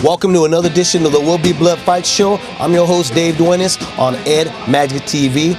Welcome to another edition of the Will Be Blood Fight Show. I'm your host, David Duenez, on Ed Magik TV.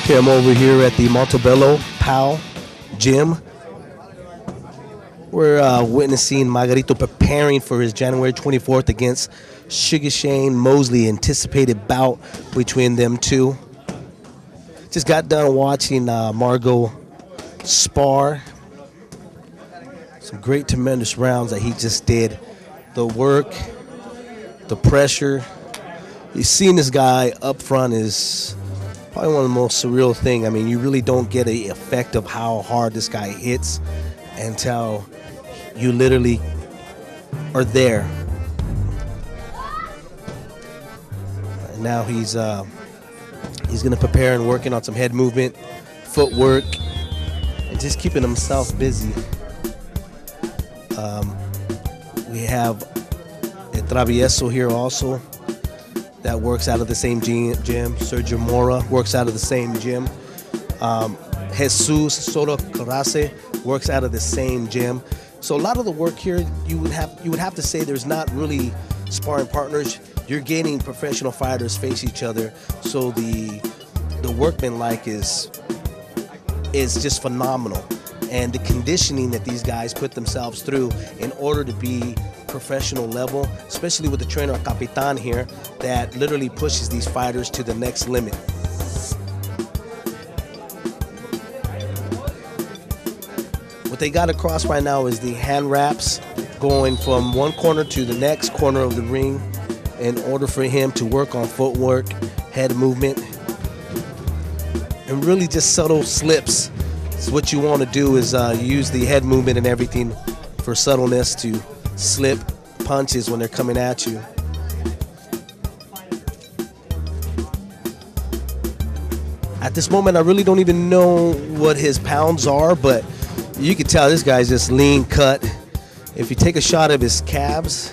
Okay, I'm over here at the Montebello PAL gym. We're witnessing Margarito preparing for his January 24th against Sugar Shane Mosley, anticipated bout between them two. Just got done watching Margot spar. Some great, tremendous rounds that he just did. The work, the pressure. You've seen this guy up front is probably one of the most surreal things. I mean, you really don't get an effect of how hard this guy hits until you literally are there. And now he's going to prepare and working on some head movement, footwork, and just keeping himself busy. We have a Travieso here also that works out of the same gym. Sergio Mora works out of the same gym. Jesus Soto Carase works out of the same gym. So a lot of the work here, you would have to say there's not really sparring partners. You're getting professional fighters face each other. So the workmanlike is just phenomenal. And the conditioning that these guys put themselves through in order to be professional level, especially with the trainer Capitan here, that literally pushes these fighters to the next limit. What they got across right now is the hand wraps, going from one corner to the next corner of the ring in order for him to work on footwork, head movement, and really just subtle slips. So what you want to do is use the head movement and everything for subtleness to slip punches when they're coming at you. At this moment, I really don't even know what his pounds are, but you can tell this guy's just lean cut. If you take a shot of his calves,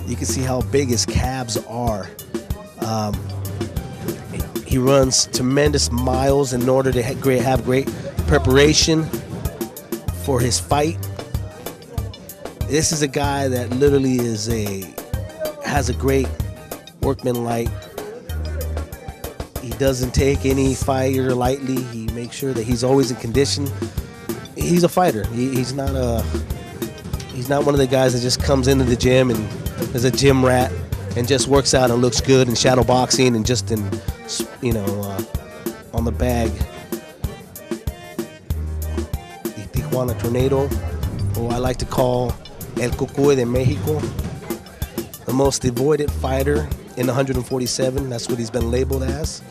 you can see how big his calves are. He runs tremendous miles in order to have great preparation for his fight. This is a guy that literally has a great workmanlike. He doesn't take any fighter lightly. He makes sure that he's always in condition. He's a fighter. He's not one of the guys that just comes into the gym and is a gym rat and just works out and looks good in shadow boxing and just in, on the bag. The Tijuana Tornado, who I like to call El Cucuy de Mexico, the most avoided fighter in 147. That's what he's been labeled as.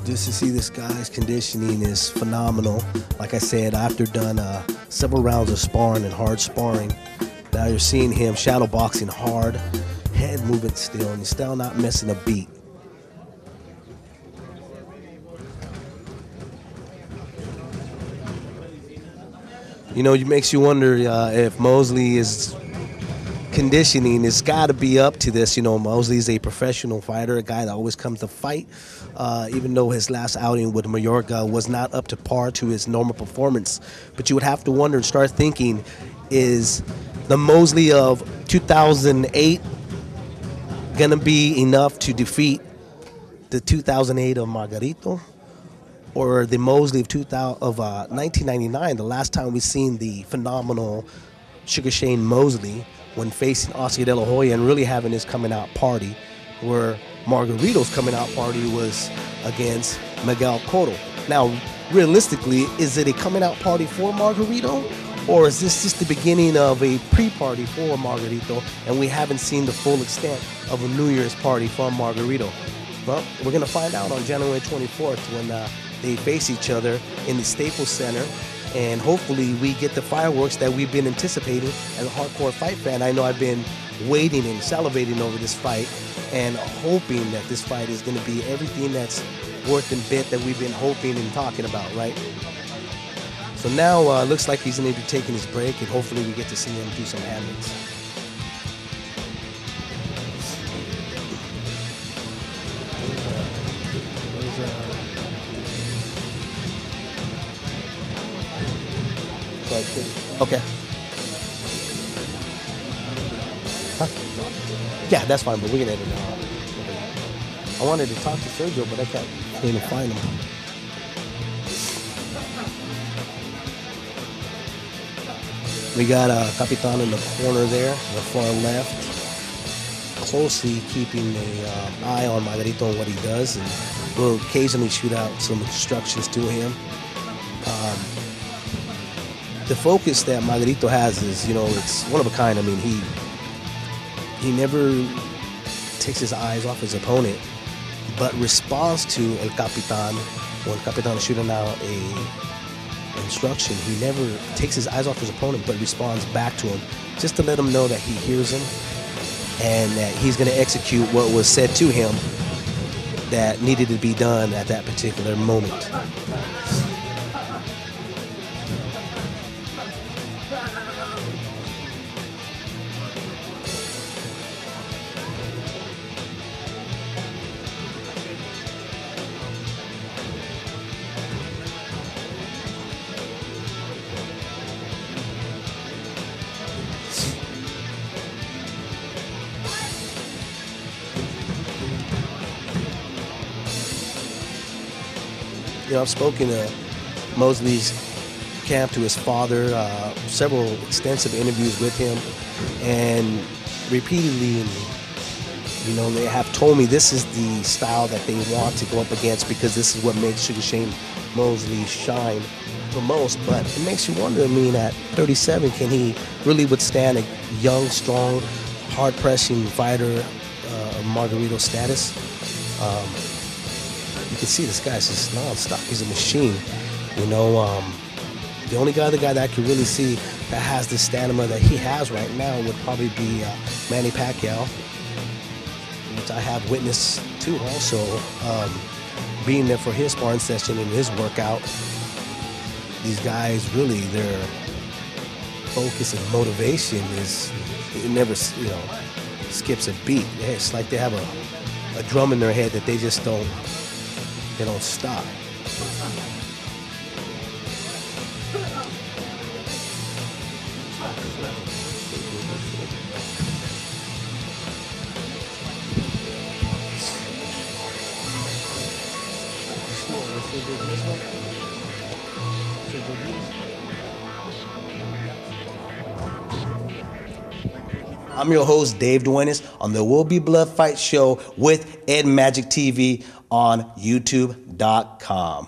Just to see this guy's conditioning is phenomenal. Like I said, after done several rounds of sparring and hard sparring, now you're seeing him shadow boxing hard, head moving still, and he's still not missing a beat. It makes you wonder if Mosley is conditioning has got to be up to this. Mosley's a professional fighter, a guy that always comes to fight. Even though his last outing with Mallorca was not up to par to his normal performance. But you would have to wonder and start thinking, is the Mosley of 2008 going to be enough to defeat the 2008 of Margarito? Or the Mosley of 1999, the last time we seen the phenomenal Sugar Shane Mosley when facing Oscar De La Hoya and really having his coming out party, where Margarito's coming out party was against Miguel Cotto. Now, realistically, is it a coming out party for Margarito, or is this just the beginning of a pre-party for Margarito and we haven't seen the full extent of a New Year's party from Margarito? Well, we're going to find out on January 24th when they face each other in the Staples Center, and hopefully we get the fireworks that we've been anticipating as a hardcore fight fan. I know I've been waiting and salivating over this fight and hoping that this fight is going to be everything that's worth and bit that we've been hoping and talking about, right? So now it looks like he's going to be taking his break, and hopefully we get to see him do some handles. Okay. Huh? Yeah, that's fine, but we can edit it out. I wanted to talk to Sergio, but I can't even find him. We got Capitan in the corner there, the far left, closely keeping an eye on Margarito and what he does, and will occasionally shoot out some instructions to him. The focus that Margarito has is, it's one of a kind. I mean, he never takes his eyes off his opponent, but responds to El Capitan when Capitan is shooting out a instruction. He never takes his eyes off his opponent, but responds back to him, just to let him know that he hears him and that he's going to execute what was said to him that needed to be done at that particular moment. I've spoken to Mosley's camp, to his father, several extensive interviews with him, and repeatedly You know, they have told me this is the style that they want to go up against because this is what makes Sugar Shane Mosley shine the most. But it makes you wonder, I mean, at 37, can he really withstand a young, strong, hard-pressing fighter of Margarito status? You can see this guy's just non-stop. He's a machine. You know, the only other guy that I can really see that has the stamina that he has right now would probably be Manny Pacquiao, which I have witnessed too also, being there for his sparring session and his workout. These guys really, their focus and motivation is, it never, you know, skips a beat. It's like they have a drum in their head that they just don't stop. I'm your host, Dave Duenez, on the Will Be Blood Fight Show with Ed Magik TV on YouTube.com.